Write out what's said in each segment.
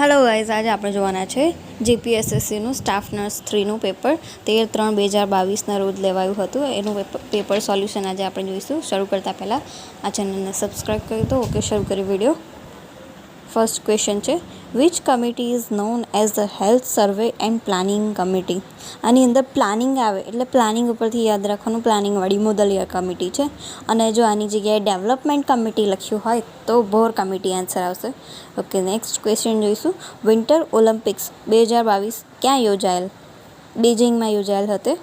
Hello guys, આજે આપણે જોવાના છે જીપીએસએસસીનું સ્ટાફ નર્સ 3નું પેપર 13/3/2022ના રોજ લેવાયું હતું. એનું પેપર સોલ્યુશન આજે આપણે જોઈશું. શરૂ કરતાં પહેલાં આ ચેનલને સબસ્ક્રાઈબ કરી દો. ઓકે, શરૂ કરી વિડીયો. ફર્સ્ટ ક્વેશ્ચન છે, which committee is known as the health survey and planning committee. આની અંદર પ્લાનિંગ આવે એટલે પ્લાનિંગ ઉપરથી યાદ રાખવાનું, પ્લાનિંગવાળી મોદલિયા કમિટી છે. અને જો આની જગ્યાએ ડેવલપમેન્ટ કમિટી લખ્યું હોય તો ભોર કમિટી આન્સર આવશે. ઓકે, નેક્સ્ટ ક્વેશ્ચન જોઈશું. વિન્ટર ઓલિમ્પિક્સ 2022 ક્યાં યોજાયેલ? બેઇજિંગમાં યોજાયેલ હતી.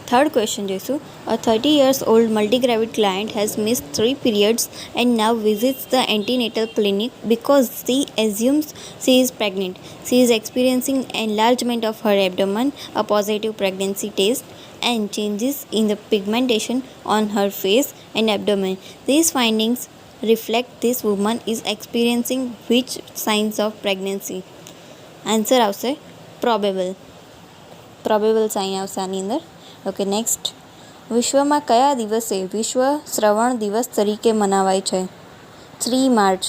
થર્ડ ક્વેશ્ચન જોઈશું. A 30-year-old multigravid client has missed 3 periods and now visits the antenatal clinic because she assumes she is pregnant. She is experiencing enlargement of her abdomen, a positive pregnancy test, and changes in the pigmentation on her face and abdomen. These findings reflect this woman is experiencing which signs of pregnancy? Answer આવશે probable sign આવશે આની અંદર. Okay, next. વિશ્વમાં કયા દિવસે વિશ્વ શ્રવણ દિવસ તરીકે મનાવાય છે? 3 March.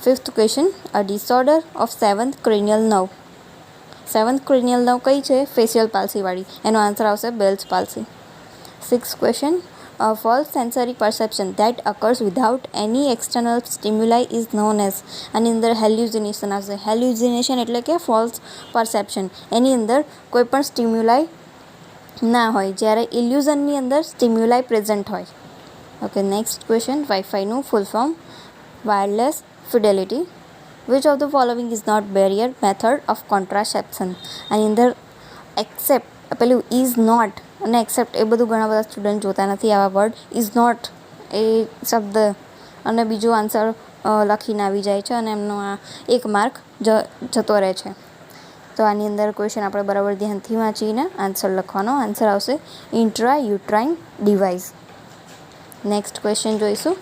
Fifth question. A disorder of 7th cranial nerve. 7th cranial nerve કઈ છે? ફેશિયલ પાલ્સીવાળી. એનો આન્સર આવશે bells palsy. Sixth question. A false sensory perception that occurs without any external stimuli is known as. આની અંદર hallucination આવશે. Hallucination એટલે કે false perception. એની અંદર કોઈ પણ સ્ટિમ્યુલાઈ ના હોય, જ્યારે ઇલ્યુઝનની અંદર સ્ટિમ્યુલાઈ પ્રેઝન્ટ હોય. Okay, next question. વાઈફાઈનું full form. Wireless fidelity. Which of the following is not barrier method of contraception. આની અંદર એક્સેપ્ટ પેલું ઇઝ નોટ અને એક્સેપ્ટ એ બધું ઘણા બધા સ્ટુડન્ટ જોતા નથી. આવા વર્ડ ઇઝ નોટ એ શબ્દ અને બીજો આન્સર લખીને આવી જાય છે અને એમનો આ 1 માર્ક જતો રહે છે. તો આની અંદર ક્વેશ્ચન આપણે બરાબર ધ્યાનથી વાંચીને આન્સર લખવાનો. આન્સર આવશે intra uterine device. Next question જોઈશું.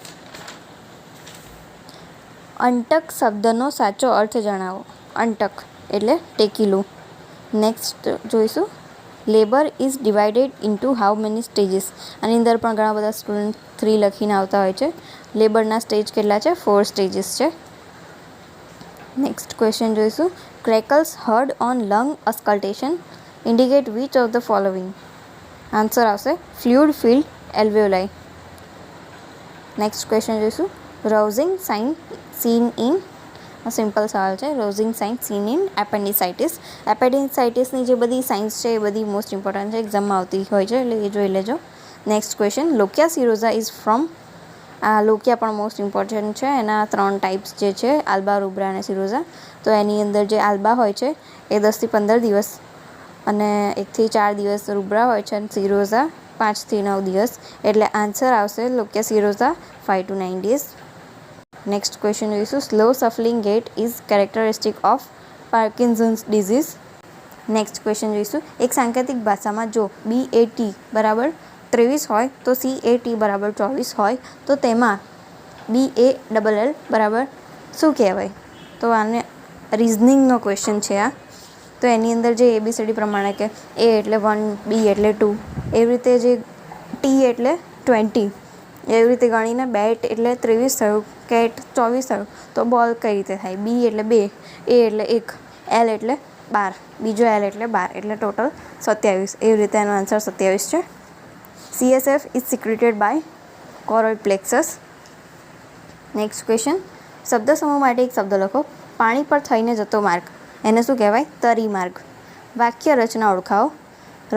અંટક શબ્દનો સાચો અર્થ જણાવો. અંટક એટલે ટેકીલું. નેક્સ્ટ જોઈશું. Labour is divided into how many stages. આની અંદર પણ ઘણા બધા સ્ટુડન્ટ 3 લખીને આવતા હોય છે. લેબરના સ્ટેજ કેટલા છે? 4 સ્ટેજીસ છે. નેક્સ્ટ ક્વેશ્ચન જોઈશું. Crackles heard on lung auscultation indicate which of the following. Answer આવશે fluid filled alveoli. Next question જોઈશું. Rovsing sign seen in. Simple સવાલ છે. Rovsing sign seen in appendicitis. એપેન્ડિસાઇટિસની જે બધી સાઇન્સ છે એ બધી મોસ્ટ ઇમ્પોર્ટન્ટ છે, એક્ઝામમાં આવતી હોય છે, એટલે એ જોઈ લેજો. Next question. Lochia serosa is from. આ લોકિયા પણ મોસ્ટ ઇમ્પોર્ટન્ટ છે. એના 3 ટાઈપ્સ જે છે, આલ્બા, રૂબ્રા અને સિરોઝા. તો એની અંદર જે આલ્બા હોય છે એ 10 થી 15 દિવસ અને 1 થી 4 દિવસ રૂબ્રા હોય છે અને સિરોઝા 5 થી 9 દિવસ. એટલે આન્સર આવશે lochia serosa 5 to 9 days. Next question જોઈશું. Slow shuffling gait is characteristic of Parkinson's disease. Next question જોઈશું. એક સાંકેતિક ભાષામાં જો BAT બરાબર 23 હોય તો CAT બરાબર 24 હોય તો તેમાં BALL બરાબર શું કહેવાય? તો આને રિઝનિંગનો ક્વેશ્ચન છે આ. તો એની અંદર જે ABCD પ્રમાણે કે A એટલે 1, B એટલે 2, એવી રીતે જે T એટલે 20, એવી રીતે ગણીને બેટ એટલે 23 થયું, કેટ 24 થયું, તો બોલ કઈ રીતે થાય? B એટલે 2, A એટલે 1, L એટલે 12, બીજો L એટલે 12, એટલે ટોટલ 27. એવી રીતે એનો આન્સર 27 છે. CSF ઇઝ સિક્રેટેડ બાય કોરોલ પ્લેક્સસ. Next question. શબ્દ સમૂહ માટે એક શબ્દ લખો. પાણી પર થઈને જતો માર્ગ, એને શું કહેવાય? તરી માર્ગ. વાક્ય રચના ઓળખાવો.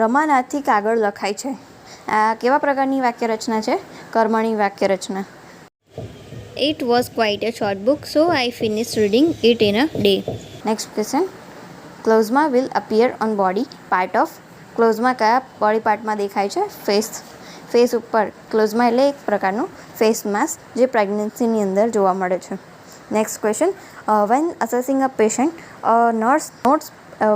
રમાનાથથી કાગળ લખાય છે. આ કેવા પ્રકારની વાક્ય રચના છે? કર્મણી વાક્ય રચના. It was quite a short book, so I finished reading it in a day. Next question. ક્લોઝમાં will appear on body part of. ક્લોઝમાં કયા બોડી પાર્ટમાં દેખાય છે? ફેસ ઉપર. ક્લોઝમાં એટલે એક પ્રકારનું ફેસ માસ્ક જે પ્રેગ્નન્સીની અંદર જોવા મળે છે. Next question. when assessing a patient, a nurse notes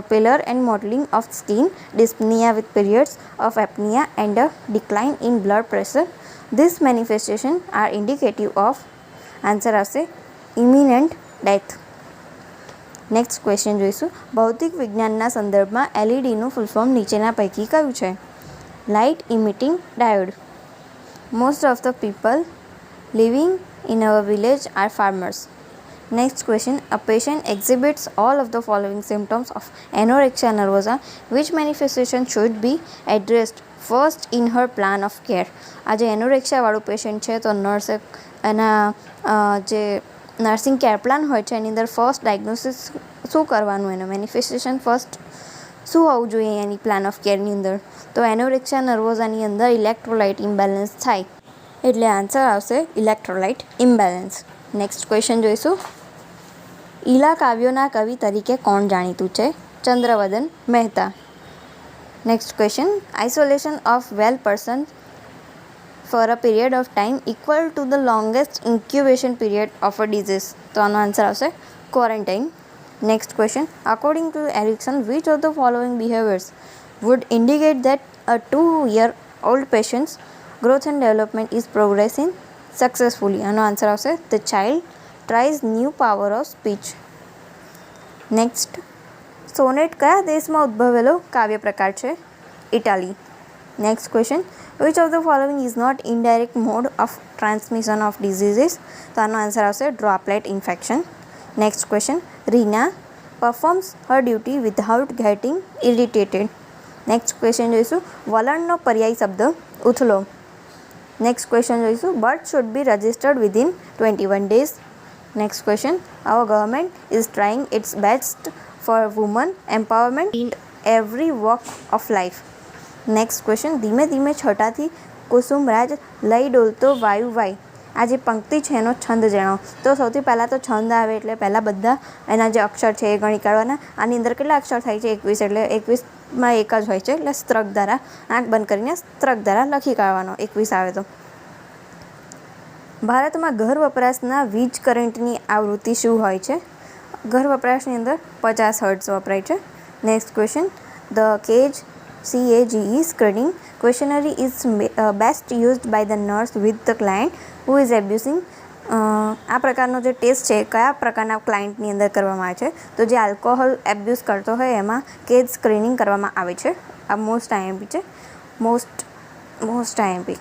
pallor and mottling of skin, dyspnea with periods of apnea and a decline in blood pressure. These manifestations are indicative of. Answer આવશે imminent death. Next question જોઈશું. ભૌતિક વિજ્ઞાનના સંદર્ભમાં LEDનું full form નીચેના પૈકી કયું છે? Light emitting diode. Most of the people living in our village are farmers. Next question, a patient exhibits all of the following symptoms of anorexia nervosa. Which manifestation should be addressed first in her plan of care? આજે એનોરેક્સિયા વાળું patient છે તો નર્સે એના જે nursing care plan હોય છે એની અંદર first diagnosis શું કરવાનું, એનું મેનિફેસ્ટેશન ફર્સ્ટ શું હોવું જોઈએ એની પ્લાન ઓફ કેરની અંદર? તો એનોરેક્સિયા નર્વોઝાની અંદર ઇલેક્ટ્રોલાઇટ ઇમ્બેલેન્સ થાય એટલે આન્સર આવશે ઇલેક્ટ્રોલાઇટ ઇમ્બેલેન્સ. નેક્સ્ટ ક્વેશ્ચન જોઈશું, ઈલા કાવ્યોના કવિ તરીકે કોણ જાણીતું છે? Chandravadan Mehta. Next question, isolation of well person for a period of time equal to the longest incubation period of a disease. તો આનો આન્સર આવશે quarantine. Next question, according to Erikson which of the following behaviours would indicate that a 2-year-old patient's growth and development is progressing successfully? આનો answer આવશે the child tries new power of speech. Next, sonnet કયા દેશમાં ઉદ્ભવેલો કાવ્ય પ્રકાર છે? Italy. Next question, which of the following is not indirect mode of transmission of diseases? તો આનો આન્સર આવશે droplet infection. Next question, Reena performs her duty without getting irritated. Next question જોઈશું, વલણનો પર્યાય શબ્દ ઉથલો. નેક્સ્ટ ક્વેશ્ચન જોઈશું, birth should be registered within 21 days. Next question, our government is trying its best for women empowerment in every walk of life. Next question, ધીમે ધીમે છટાથી કુસુમરાજ લઈ ડોલતો વાયુ વાય. આ જે પંક્તિ છે એનો છંદ જણાવો. તો સૌથી પહેલાં તો છંદ આવે એટલે પહેલાં બધા એના જે અક્ષર છે એ ગણી કાઢવાના. આની અંદર કેટલા અક્ષર થાય છે? 21, એટલે 21માં એક જ હોય છે એટલે સ્ત્રક દ્વારા આંખ બંધ કરીને સ્ત્રક દ્વારા લખી કાઢવાનો 21 આવે તો. ભારતમાં ઘર વપરાશના વીજ કરંટની આવૃત્તિ શું હોય છે? ઘર વપરાશની અંદર 50 હર્ટ્ઝ વપરાય છે. Next question, the CAGE screening questionnaire is best used by the nurse with the client who is abusing. આ પ્રકારનો જે ટેસ્ટ છે કયા પ્રકારના ક્લાયન્ટની અંદર કરવામાં આવે છે? તો જે આલ્કોહોલ એબ્યુઝ કરતો હોય એમાં કેજ સ્ક્રીનિંગ કરવામાં આવે છે. આ મોસ્ટ આઈએમપી છે, most IMP.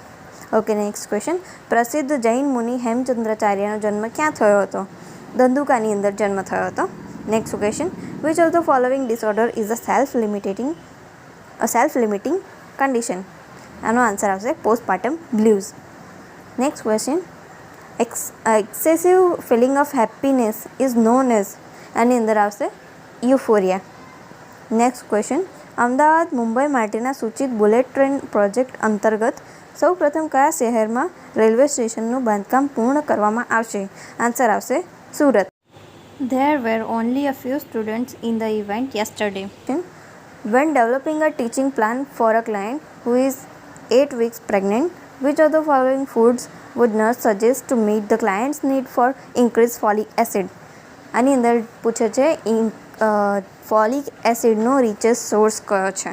Okay, next question, પ્રસિદ્ધ જૈન મુનિ હેમચંદ્રાચાર્યનો જન્મ ક્યાં થયો હતો? ધંધુકાની અંદર જન્મ થયો હતો. Next question, which of the following disorder is a self limiting condition? આનો આન્સર આવશે postpartum blues. Next question, excessive feeling of happiness is known as? આની અંદર આવશે euphoria. Next question, Ahmedabad Mumbai માટેના સૂચિત બુલેટ ટ્રેન પ્રોજેક્ટ અંતર્ગત સૌપ્રથમ કયા શહેરમાં રેલવે સ્ટેશનનું બાંધકામ પૂર્ણ કરવામાં આવશે? આન્સર આવશે Surat. There were only a few students in the event yesterday. When developing a teaching plan for a client who is 8 weeks pregnant, which of the following foods would nurse suggest to meet the client's need for increased folic acid? આની અંદર પૂછે છે folic એસિડનો રીચેસ્ટ source કયો છે?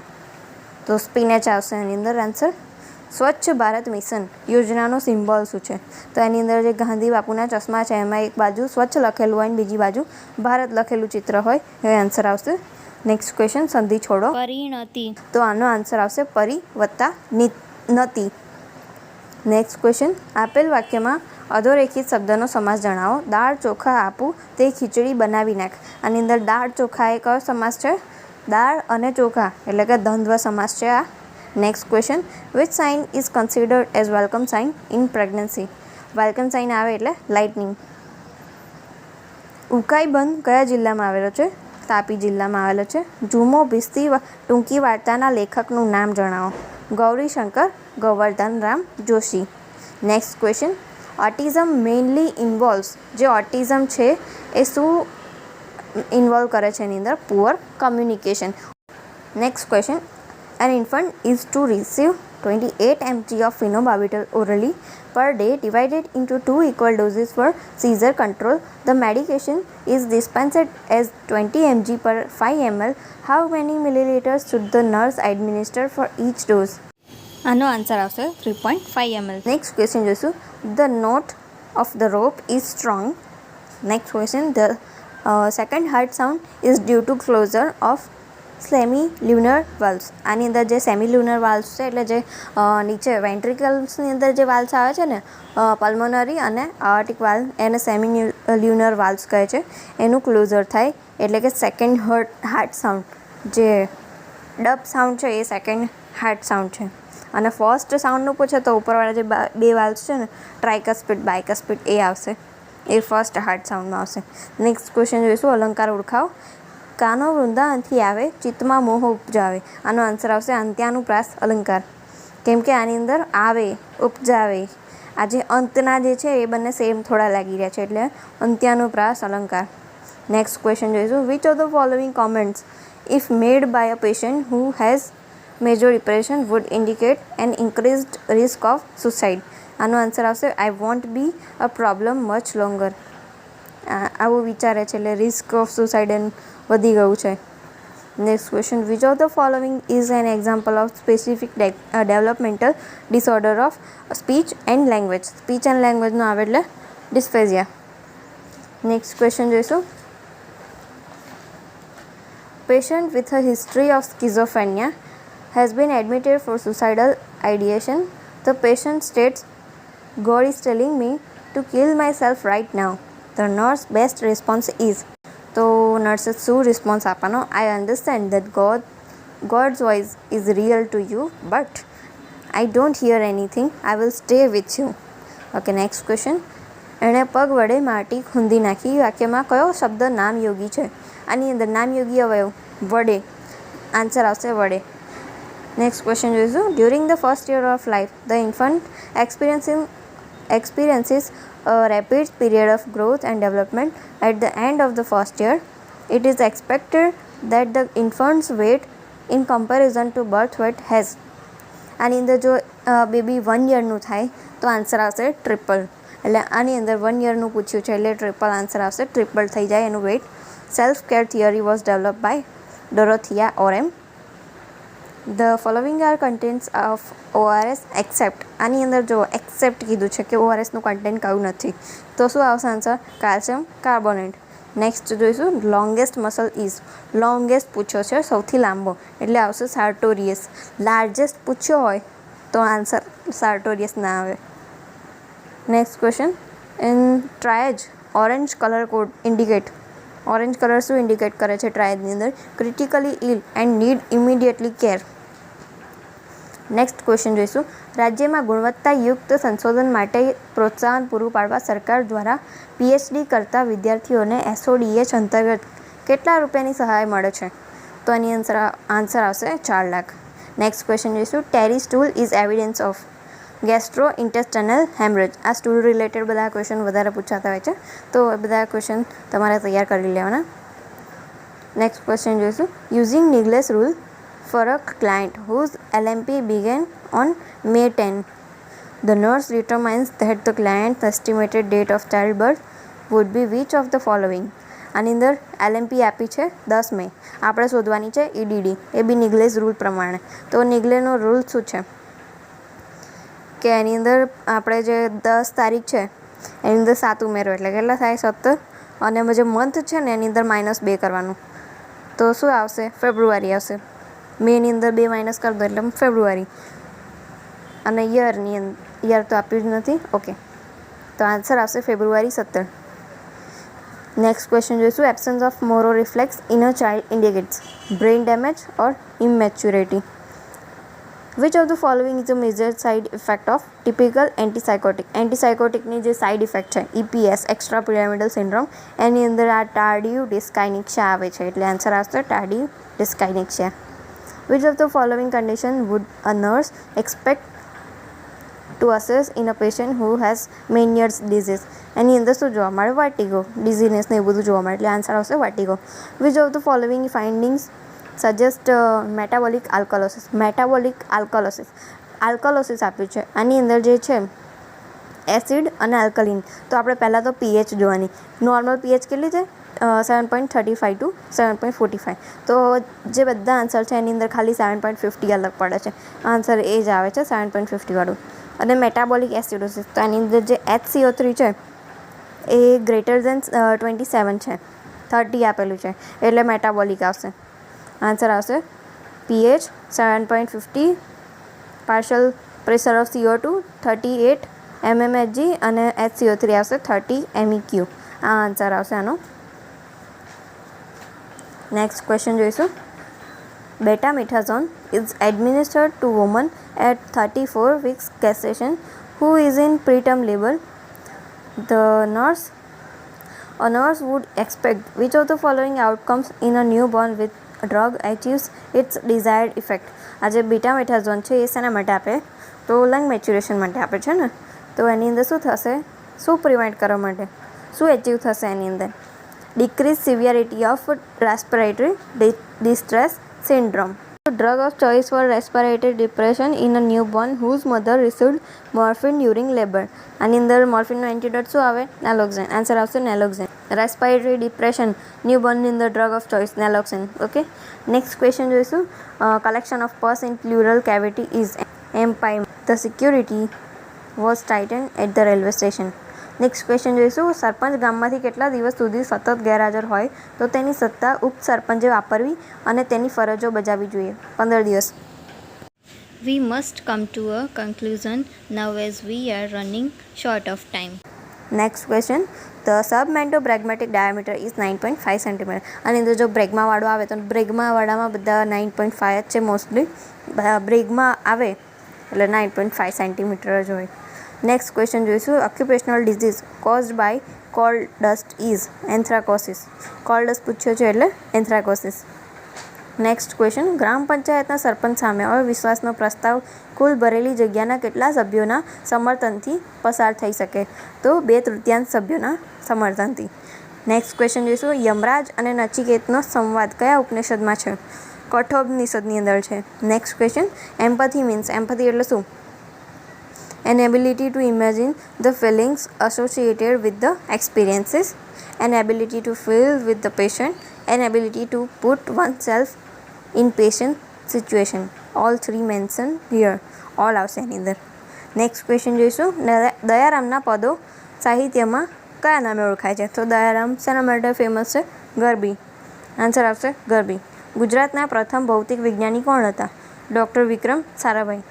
તો સ્પિનેચ આવશે એની અંદર answer. સ્વચ્છ ભારત મિશન યોજનાનો સિમ્બોલ શું છે? તો એની અંદર જે ગાંધી બાપુના ચશ્મા છે એમાં એક બાજુ સ્વચ્છ લખેલું હોય અને બીજી બાજુ ભારત લખેલું ચિત્ર હોય, એ આન્સર આવશે. નેક્સ્ટ ક્વેશ્ચન, સંધિ છોડો. પરિણતિ. તો આનો આન્સર આવશે પરી વત્તા નતિ. નેક્સ્ટ ક્વેશ્ચન, આપેલ વાક્યમાં અધોરેખિત શબ્દનો સમાસ જણાવો. દાળ ચોખા આપું તે ખીચડી બનાવી નાખ. આની અંદર દાળ ચોખા એ કયો સમાસ છે? દાળ અને ચોખા એટલે કે દ્વંદ્વ સમાસ છે આ. Next question, which sign is considered as welcome sign in pregnancy? Welcome sign આવે એટલે લાઇટનિંગ. ઉકાઈ બંધ કયા જિલ્લામાં આવેલો છે? તાપી જિલ્લામાં આવેલો છે. જુમો ભીસ્તી ટૂંકી વાર્તાના લેખકનું નામ જણાવો. Gaurishankar Govardhanram Joshi. Next question, autism mainly ઇન્વોલ્વ્સ, જે ઓટિઝમ છે એ શું ઇન્વોલ્વ કરે છે એની અંદર? Poor communication. Next question, an infant is to receive 28 mg of phenobarbital orally per day divided into 2 equal doses for seizure control. The medication is dispensed as 20 mg per 5 ml. How many milliliters should the nurse administer for each dose? આનો answer આવશે 3.5 ml. Next question જોઈશું, the knot of the rope is strong. Next question, the second heart sound is due to closure of semi lunar valves. આની અંદર જે semi lunar વાલ્વ્સ છે એટલે જે નીચે વેન્ટ્રિકલ્સની અંદર જે વાલ્વ્સ આવે છે ને પલ્મોનરી અને આર્ટિક વાલ્વ, એને સેમી લ્યુનર વાલ્વ્સ કહે છે. એનું ક્લોઝર થાય એટલે કે સેકન્ડ હાર્ટ સાઉન્ડ, જે ડબ સાઉન્ડ છે એ સેકન્ડ હાર્ટ સાઉન્ડ છે. અને ફર્સ્ટ સાઉન્ડનું પૂછે તો ઉપરવાળા જે બે વાલ્વ્સ છે ને ટ્રાઇકસ્પિડ બાયકસ્પિડ એ આવશે, એ ફર્સ્ટ હાર્ટ સાઉન્ડમાં આવશે. નેક્સ્ટ ક્વેશ્ચન જોઈશું, અલંકાર ઓળખાવો. કાનો વૃંદાવનથી આવે ચિત્તમાં મોહ ઉપજાવે. આનો આન્સર આવશે અંત્યાનુપ્રાસ અલંકાર. કેમ કે આની અંદર આવે ઉપજાવે, આ જે અંતના જે છે એ બંને સેમ થોડા લાગી રહ્યા છે એટલે અંત્યાનુપ્રાસ અલંકાર. નેક્સ્ટ ક્વેશ્ચન જોઈશું, which of the following comments if made by a patient who has major depression would indicate an increased risk of suicide. આનો આન્સર આવશે I won't be a problem much longer. આવું વિચારે છે એટલે risk of suicide વધી ગયું છે. Next question, which of the following is an example of specific developmental disorder of speech and language. Speech and લેંગ્વેજનો આવે એટલે ડિસ્ફેઝિયા. નેક્સ્ટ ક્વેશ્ચન જોઈશું, patient with a history of schizophrenia has been admitted for suicidal ideation. The patient states, God is telling me to kill myself right now. The nurse best response is. તો નર્સે શું response આપવાનો? I understand that God's voice is real to you, but I don't hear anything. I will stay with you. Okay, next question. એણે પગ વડે માટી ખૂંદી નાખી. વાક્યમાં કયો શબ્દ નામયોગી છે? આની અંદર નામયોગી અવયવ વડે, આન્સર આવશે વડે. નેક્સ્ટ ક્વેશ્ચન જોઈશું, during the first year of life the infant experiences a rapid period of growth and development. At the end of the first year, it is expected that the infant's weight in comparison to birth weight has. આની અંદર જો baby 1 યરનું થાય તો answer આવશે triple. એટલે આની અંદર 1 યરનું પૂછ્યું છે એટલે ટ્રિપલ આન્સર આવશે, ટ્રિપલ થઈ જાય એનું weight. Self care theory was develop by Dorothea Orem. The following are contents of ORS except. આની અંદર જો એક્સેપ્ટ કીધું છે કે ORSનું કન્ટેન્ટ કયું નથી, તો શું આવશે આન્સર? Calcium carbonate. નેક્સ્ટ જોઈશું, લોંગેસ્ટ મસલ ઇઝ. લોંગેસ્ટ પૂછ્યો છે સૌથી લાંબો એટલે આવશે સાર્ટોરિયસ. લાર્જેસ્ટ પૂછ્યો હોય તો આન્સર સાર્ટોરિયસ ના આવે. Next question, in triage orange colour code indicate. Orange colour શું ઇન્ડિકેટ કરે છે ટ્રાયજની અંદર? Critically ill and need immediately care. Next question જોઈશું, રાજ્યમાં ગુણવત્તાયુક્ત સંશોધન માટે પ્રોત્સાહન પૂરું પાડવા સરકાર દ્વારા PhD કરતા વિદ્યાર્થીઓને SODH અંતર્ગત કેટલા રૂપિયાની સહાય મળે છે? તો આની આન્સર આવશે 4 લાખ. નેક્સ્ટ ક્વેશ્ચન જોઈશું, tarry stool is evidence of gastro intestinal haemorrhage. આ સ્ટૂલ રિલેટેડ બધા ક્વેશ્ચન વધારે પૂછાતા હોય છે, તો એ બધા ક્વેશ્ચન તમારે તૈયાર કરી લેવાના. નેક્સ્ટ ક્વેશ્ચન જોઈશું, using Naegele's rule for a client whose LMP began on May 10. The nurse determines that the client's estimated date of childbirth would be which of the following. આની અંદર LMP આપી છે 10 મે, આપણે શોધવાની છે EDD, એ બી નિગલેસ rule પ્રમાણે. તો નિગલેનો રૂલ શું છે કે એની અંદર આપણે જે 10 તારીખ છે એની અંદર 7 ઉમેરો એટલે કેટલા થાય? 17. અને જે મંથ છે ને એની અંદર -2 કરવાનું, તો શું આવશે? ફેબ્રુઆરી આવશે. મેની અંદર 2 માઇનસ કરી દો એટલે ફેબ્રુઆરી. અને યર તો આપ્યું જ નથી. ઓકે, તો આન્સર આવશે ફેબ્રુઆરી 17. નેક્સ્ટ ક્વેશ્ચન જોઈશું, absence of Moro reflex in a child indicates brain damage or immaturity. Which of the following is a major side effect of typical antipsychotic. એન્ટીસાયકોટિકની જે સાઇડ ઇફેક્ટ છે EPS એક્સ્ટ્રા પિરામિડલ સિન્ડ્રોમ, એની અંદર આ ટાર્ડિવ ડિસ્કાઇનિક્સિયા આવે છે એટલે આન્સર આવશે ટાર્ડિવ ડિસ્કાઇનિક્સિયા. Which of the following condition would a nurse expect to assess in a patient who has Meniere's disease? એની અંદર શું જોવા મળે? વર્ટિગો, ડિઝીનેસ ને એ બધું જોવા મળે એટલે આન્સર આવશે vertigo. Which of the following findings suggest metabolic alkalosis? Metabolic alkalosis આપ્યું છે. આની અંદર જે છે એસિડ અને આલ્કલીન, તો આપણે પહેલાં તો pH જોવાની. નોર્મલ pH કેટલી છે? 7.35 to 7.45. તો જે બધા આન્સર છે એની અંદર ખાલી 7.50 અલગ પડે છે. આન્સર એ જ આવે છે 7.50 વાળું. અને મેટાબોલિક એસિડોસિસ, તો એની અંદર જે HCO3 છે એ ગ્રેટર દેન 27 છે, 30 આપેલું છે એટલે મેટાબોલિક આવશે. આન્સર આવશે pH 7.50, partial pressure of CO2 38 mmHg અને HCO3 આવશે 30 MEQ. આ આન્સર આવશે આનો. નેક્સ્ટ ક્વેશ્ચન જોઈશું. Betamethasone is administered to women at 34 weeks gestation who is in preterm labor. A nurse would expect which of the following outcomes in a newborn with drug achieves its desired effect. આ જે બેટામેથાઝોન છે એ શેના માટે આપે? તો lung મેચ્યુરેશન માટે આપે છે ને. તો એની અંદર શું થશે? શું પ્રિવેન્ટ કરવા માટે શું એચીવ થશે એની અંદર? Decrease severity of respiratory distress syndrome. Drug of choice for respiratory depression in a newborn whose mother received morphine during labor. આની અંદર મોર્ફિનનો એન્ટીડોટ શું આવે? નાલોક્ઝેન. આન્સર આવશે નાલોક્ઝેન. રેસ્પિરેટરી ડિપ્રેશન ન્યૂબોર્નની અંદર drug of choice naloxone. Okay. Next question જોઈશું. Collection of pus in pleural cavity is empyema. The security was tighten at the railway station. Next question જોઈશું. સરપંચ ગામમાંથી કેટલા દિવસ સુધી સતત ગેરહાજર હોય તો તેની સત્તા ઉપસરપંચે વાપરવી અને તેની ફરજો બજાવવી જોઈએ? 15 દિવસ. We must come to a conclusion now as we are running short of time. Next question. The submentobragmatic diameter is 9.5 cm. આની અંદર જો બ્રેગમા વાળો આવે તો બ્રેગમા વાળામાં બધા 9.5 જ છે મોસ્ટલી. બ્રેગમા આવે એટલે 9.5 સેન્ટીમીટર જ હોય. નેક્સ્ટ ક્વેશ્ચન જોઈશું. Occupational disease caused by coal dust is anthracosis. Coal dust પૂછ્યો છે એટલે એન્થ્રાકોસિસ. Next question. ગ્રામ પંચાયતના સરપંચ સામે અવિશ્વાસનો પ્રસ્તાવ કુલ ભરેલી જગ્યાના કેટલા સભ્યોના સમર્થનથી પસાર થઈ શકે? તો 2/3 સભ્યોના સમર્થનથી. નેક્સ્ટ ક્વેશ્ચન જોઈશું. યમરાજ અને નચિકેતનો સંવાદ કયા ઉપનિષદમાં છે? કઠોપનિષદની અંદર છે. Next question. Empathy means empathy એટલે શું? An ability to imagine the feelings associated with the experiences, an ability to feel with the patient, an ability to put oneself in patient situation. All three mentioned here. All આવશે એની અંદર. Next question જોઈશું. દયારામના પદો સાહિત્યમાં કયા નામે ઓળખાય છે? તો દયારામ શેના માટે ફેમસ છે? ગરબી. આન્સર આવશે ગરબી. ગુજરાતના પ્રથમ ભૌતિક વિજ્ઞાની કોણ હતા? Doctor Vikram Sarabhai.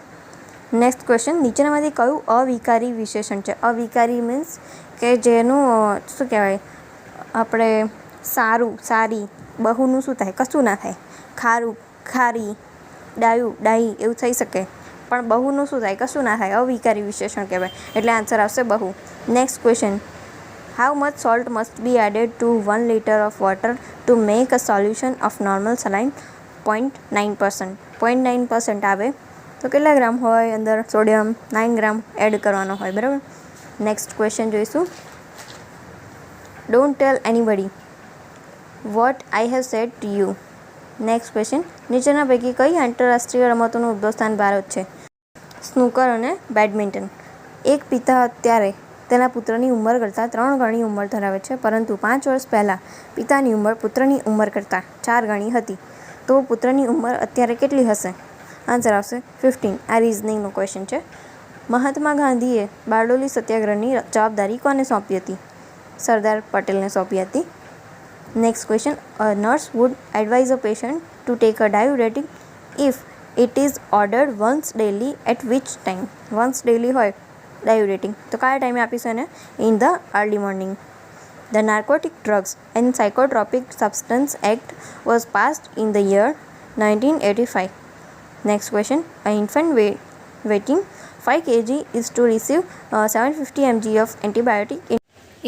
Next question. નીચેનામાંથી કયું અવિકારી વિશેષણ છે? અવિકારી મીન્સ કે જેનું શું કહેવાય આપણે સારું સારી બહુનું શું થાય? કશું ના થાય. ખારું ખારી ડાયું ડાઈ એવું થઈ શકે પણ બહુનું શું થાય? કશું ના થાય. અવિકારી વિશેષણ કહેવાય. એટલે આન્સર આવશે બહુ. Next question. How much salt must be added to 1 liter of water to make a solution of normal saline? 0.9%. 0.9% આવે તો કેટલા ગ્રામ હોય અંદર સોડિયમ? 9 ગ્રામ એડ કરવાનો હોય. બરાબર. નેક્સ્ટ ક્વેશ્ચન જોઈશું. Don't tell anybody what I have said to you. Next question. નીચેના પૈકી કઈ આંતરરાષ્ટ્રીય રમતોનું ઉદ્ભવસ્થાન ભારત છે? સ્નૂકર અને બેડમિન્ટન. એક પિતા અત્યારે તેના પુત્રની ઉંમર કરતાં 3 ગણી ઉંમર ધરાવે છે, પરંતુ 5 વર્ષ પહેલાં પિતાની ઉંમર પુત્રની ઉંમર કરતાં 4 ગણી હતી. તો પુત્રની ઉંમર અત્યારે કેટલી હશે? આન્સર આવશે 15. આ રિઝનિંગનો ક્વેશ્ચન છે. મહાત્મા ગાંધીએ બારડોલી સત્યાગ્રહની જવાબદારી કોને સોંપી હતી? સરદાર પટેલને સોંપી હતી. Next question. A nurse would advise a patient to take a diuretic if it is ordered once daily at which time? Once daily હોય ડાયુરેટિક તો કયા ટાઈમે આપીશું એને? In the early morning. The Narcotic Drugs and Psychotropic Substance Act was passed in the year 1985. Next question. An infant weighing 5 kg is to receive 750 mg of antibiotic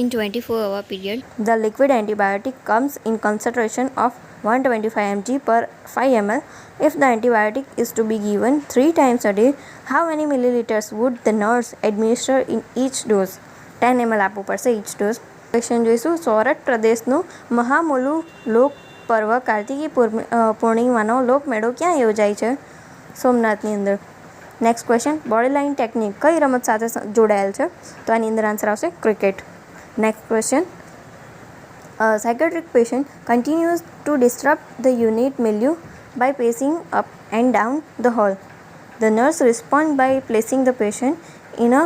in 24-hour period. The liquid antibiotic comes in concentration of 125 mg per 5 ml. If the antibiotic is to be given 3 times a day, how many milliliters would the nurse administer in each dose? 10 ml આપવું પડશે each dose. Question જોઈશું. સૌરાષ્ટ્ર પ્રદેશનું મહામૂલું લોક પર્વ કાર્તિકી પૂર્ણિમાનો લોકમેળો ક્યાં યોજાય છે? સોમનાથની અંદર. Next question. Body line technique કઈ રમત સાથે જોડાયેલ છે? તો આની અંદર આન્સર આવશે cricket. Next question. Psychiatric patient continues to disrupt the unit milieu by pacing up and down the hall. The nurse responds by placing the patient in a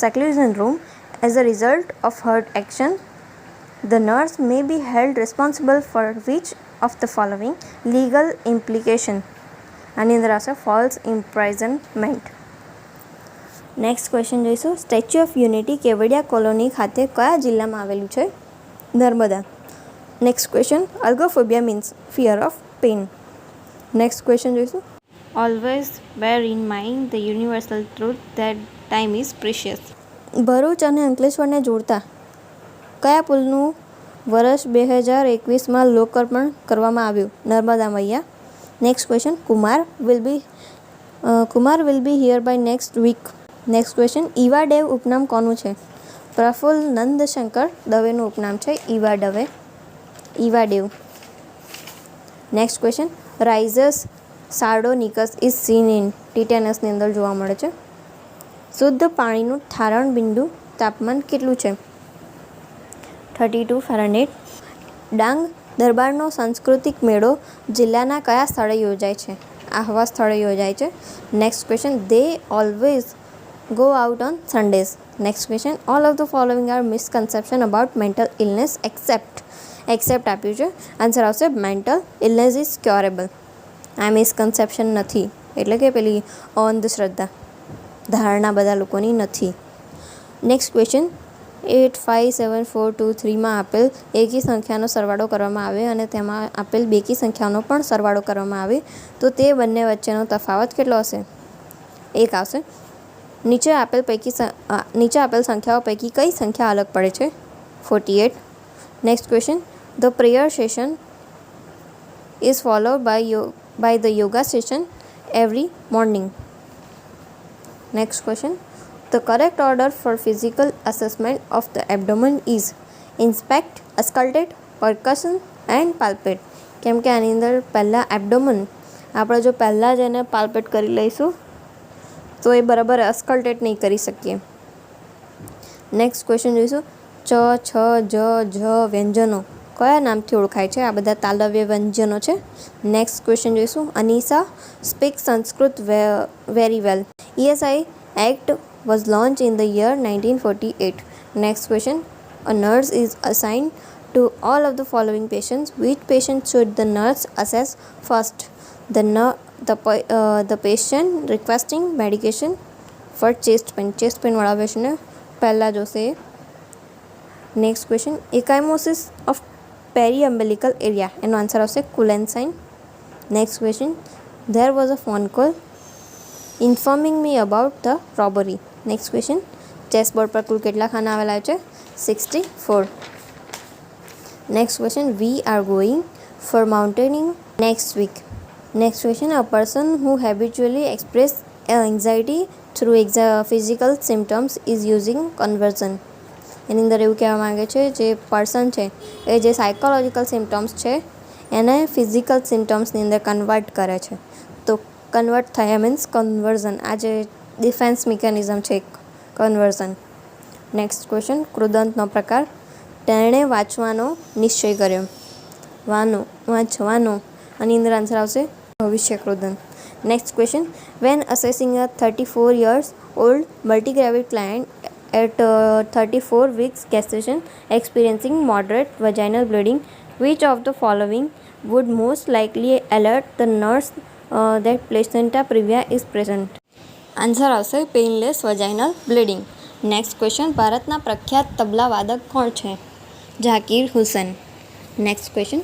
seclusion room. As a result of her action, the nurse may be held responsible for which of the following legal implication? આની અંદર આવશે false imprisonment. Next question જોઈશું. Statue of unity Kevadia colony ખાતે કયા જિલ્લામાં આવેલું છે? Narmada. Next question. Algophobia means fear of pain. Next question જોઈશું. Always bear in mind the universal truth that time is precious. Bharuch અને અંકલેશ્વરને જોડતા કયા પુલનું વર્ષ 2021માં લોકાર્પણ કરવામાં આવ્યું? નર્મદા મૈયા. Next question. Kumar will be here by next week. Next question. Iva Dave ઉપનામ કોનું છે? પ્રફુલ્લ નંદશંકર દવેનું ઉપનામ છે Iva Dave. Next question. Risus sardonicus is seen in ટીટેનસની અંદર જોવા મળે છે. શુદ્ધ પાણીનું ઠારણ બિંદુ તાપમાન કેટલું છે? 32 ફેરનહીટ. ડાંગ દરબારનો સાંસ્કૃતિક મેળો જિલ્લાના કયા સ્થળે યોજાય છે? આહવા સ્થળે યોજાય છે. Next question. They always go out on Sundays. Next question. All of the following are misconception about mental illness except આપ્યું છે. આન્સર આવશે મેન્ટલ ઇલનેસ ઇઝ ક્યોરેબલ. આ મિસકન્સેપ્શન નથી, એટલે કે પેલી અંધશ્રદ્ધા ધારણા બધા લોકોની નથી. Next question. 857423માં આપેલ એકી સંખ્યાનો સરવાળો કરવામાં આવે અને તેમાં આપેલ બેકી સંખ્યાનો પણ સરવાળો કરવામાં આવે તો તે બંને વચ્ચેનો તફાવત કેટલો હશે? 1 આવશે. નીચે આપેલ સંખ્યાઓ પૈકી કઈ સંખ્યા અલગ પડે છે? 48. Next question. The prayer session is followed by the yoga session every morning. Next question. The correct order for physical assessment of the abdomen is inspect, auscultate, percussion and palpate. કેમ કે આની અંદર પહેલાં એબડોમન આપણે જો પહેલાં જ એને પાલ્પેટ કરી લઈશું તો એ બરાબર અસ્કલ્ટેટ નહીં કરી શકીએ. નેક્સ્ટ ક્વેશ્ચન જોઈશું. ચ, છ, જ, વ્યંજનો કયા નામથી ઓળખાય છે? આ બધા તાલવ્ય વ્યંજનો છે. નેક્સ્ટ ક્વેશ્ચન જોઈશું. Anisa speak Sanskrit very well. ESI act was launched in the year 1948. Next question. A nurse is assigned to all of the following patients. Which patient should the nurse assess first? The patient requesting medication for chest pain. Chest pain वाला patient है पहला जो से. Next question. Ecchymosis of periumbilical area. And answer of say Kulenstein. Next question. There was a phone call informing me about the robbery. Next question. Chessboard પર કુલ કેટલા ખાના આવેલા છે? 64. Next question. We are going for mountaining next week. Next question. A person who habitually express anxiety through physical symptoms is using conversion. એની અંદર એવું કહેવા માગે છે જે પર્સન છે એ જે સાયકોલોજીકલ સિમ્ટમ્સ છે એને ફિઝિકલ સિમ્ટમ્સની અંદર કન્વર્ટ કરે છે. તો કન્વર્ટ થયા મીન્સ કન્વર્ઝન. આ જે ડિફેન્સ મિકેનિઝમ છે કન્વર્ઝન. Next question. કૃદંતનો પ્રકાર. તેણે વાંચવાનો નિશ્ચય કર્યો. વાંચવાનો આની અંદર આન્સર આવશે ભવિષ્ય કૃદંત. Next question. When assessing a 34 years old multigravid client at 34 weeks gestation experiencing moderate vaginal bleeding, which of the following would most likely alert the nurse that placenta previa is present? Answer આવશે painless vaginal bleeding. Next question. ભારતના પ્રખ્યાત તબલા વાદક કોણ છે? Zakir Hussain. Next question.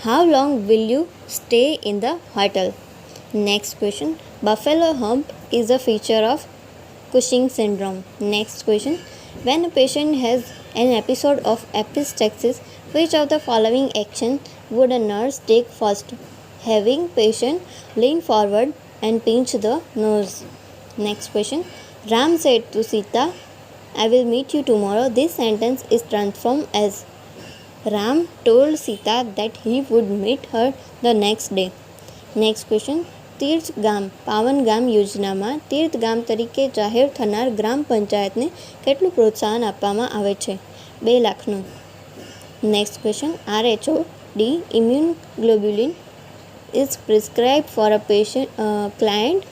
How long will you stay in the hotel? Next question. Buffalo hump is a feature of Cushing syndrome. Next question. When a patient has an episode of epistaxis, which of the following action would a nurse take first? Having patient lean forward and pinch the nose. Next question. Ram said to Sita, I will meet you tomorrow. This sentence is transformed as Ram told Sita that he would meet her the next day. Next question. તીર્થ ગામ પાવન ગામ યોજનામાં તીર્થ ગામ તરીકે જાહેર થનાર ગ્રામ પંચાયતને કેટલું પ્રોત્સાહન આપવામાં આવે છે? 2 લાખનું. Next question. RHOD immunoglobulin is prescribed for a patient client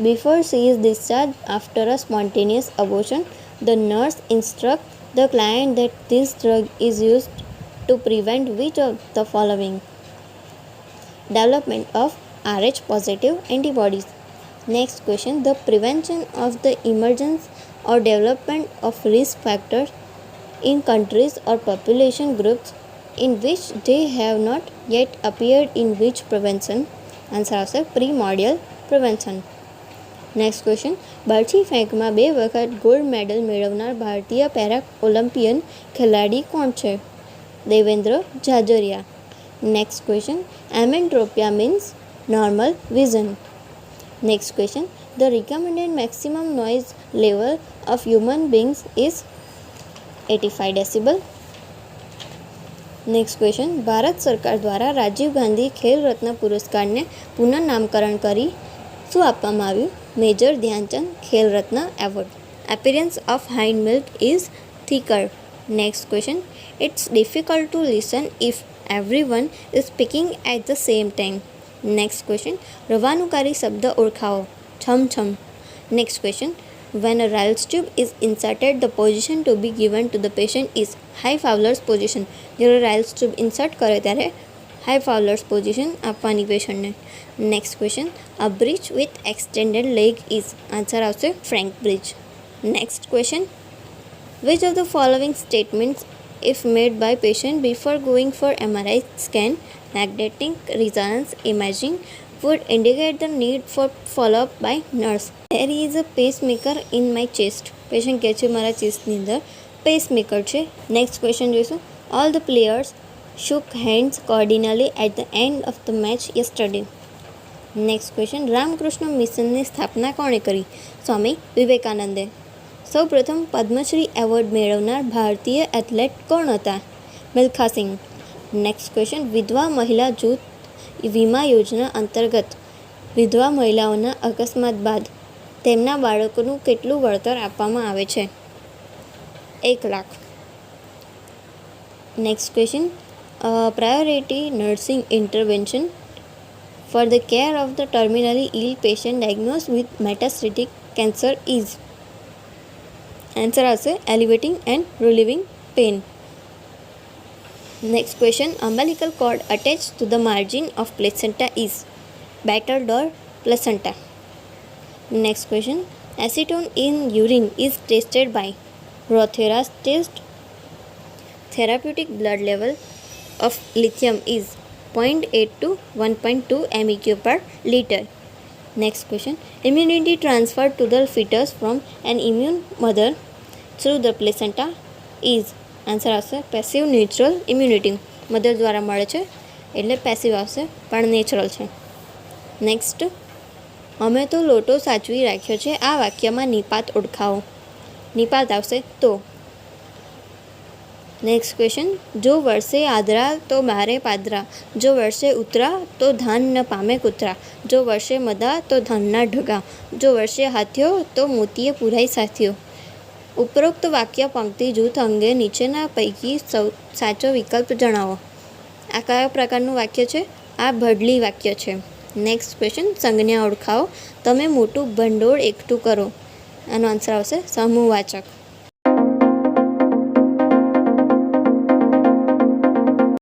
before she is discharged after a spontaneous abortion. The nurse instructs the client that this drug is used to prevent which of the following? development of Rh positive antibodies. Next question, the prevention of the emergence or development of risk factors in countries or population groups in which they have not yet appeared in which prevention? Answer આવશે પ્રીમોર્ડિયલ prevention. Next question, બરછી ફેંકમાં 2 વખત gold medal મેળવનાર ભારતીય para Olympian ખેલાડી કોણ છે? Devendra Jhajharia. Next question, emmetropia means normal vision. Next question, the recommended maximum noise level of human beings is 85 decibel. Next question, Bharat સરકાર દ્વારા રાજીવ ગાંધી ખેલ રત્ન પુરસ્કારને પુનઃનામકરણ કરી શું આપવામાં આવ્યું? Major Dhyan Chand Khel Ratna award. Appearance of hind milk is thicker. Next question, it's difficult to listen if everyone is speaking at the same time. Next question, રવાનુકારી શબ્દ ઓળખાવો. છમ છમ. Next question, when a Rayleigh tube is inserted, the position to be given to the patient is high Fowler's position. જ્યારે Rayleigh tube insert કરે ત્યારે high Fowler's position આપવાની પેશન્ટને. Next question, a bridge with extended leg is. Answer આવશે Frank bridge. Next question, which of the following statements if made by patient before going for MRI scan magnetic resonance imaging would indicate the need for follow-up by nurse? There is a pacemaker in my chest. Patient કહે છે મારા ચેસ્ટની અંદર pacemaker છે. Next question જોઈશું, all the players shook hands cordially at the end of the match yesterday. Next question, Ramakrishna મિશનની સ્થાપના કોણે કરી? સ્વામી વિવેકાનંદે. સૌપ્રથમ પદ્મશ્રી એવોર્ડ મેળવનાર ભારતીય એથ્લેટ કોણ હતા? મિલ્ખા સિંઘ. નેક્સ્ટ ક્વેશ્ચન, વિધવા મહિલા જૂથ વીમા યોજના અંતર્ગત વિધવા મહિલાઓના અકસ્માત બાદ તેમના બાળકોનું કેટલું વળતર આપવામાં આવે છે? 1 lakh. Next question, priority nursing intervention for the care of the terminally ill patient diagnosed with metastatic cancer is. Answer આવશે alleviating and relieving pain. Next question, umbilical cord attached to the margin of placenta is battered or placenta. Next question, acetone in urine is tested by Rothera's test. Therapeutic blood level of lithium is 0.8 to 1.2 MEq per liter. Next question, immunity transferred to the fetus from an immune mother through the placenta is. Answer આવશે passive natural immunity. Mother દ્વારા મળે છે એટલે passive આવશે પણ natural છે. Next, અમે તો લોટો સાચવી રાખ્યો છે. આ વાક્યમાં નિપાત ઓળખાવો. નિપાત આવશે તો. નેક્સ્ટ ક્વેશ્ચન, જો વર્ષે આદરા તો બારે પાદરા, જો વર્ષે ઉતરા તો ધાન ન પામે કૂતરા, જો વર્ષે મદા તો ધાનના ઢગા, જો વર્ષે હાથ્યો તો મોતીએ પુરાઈ સાથ્યો. ઉપરોક્ત વાક્ય પંક્તિ જૂથ અંગે નીચેના પૈકી સાચો વિકલ્પ જણાવો. આ કયા પ્રકારનું વાક્ય છે? આ બદલી વાક્ય છે. નેક્સ્ટ ક્વેશ્ચન, સંજ્ઞા ઓળખાવો. તમે મોટું ભંડોળ એકઠું કરો. આનો આન્સર આવશે સમૂહવાચક.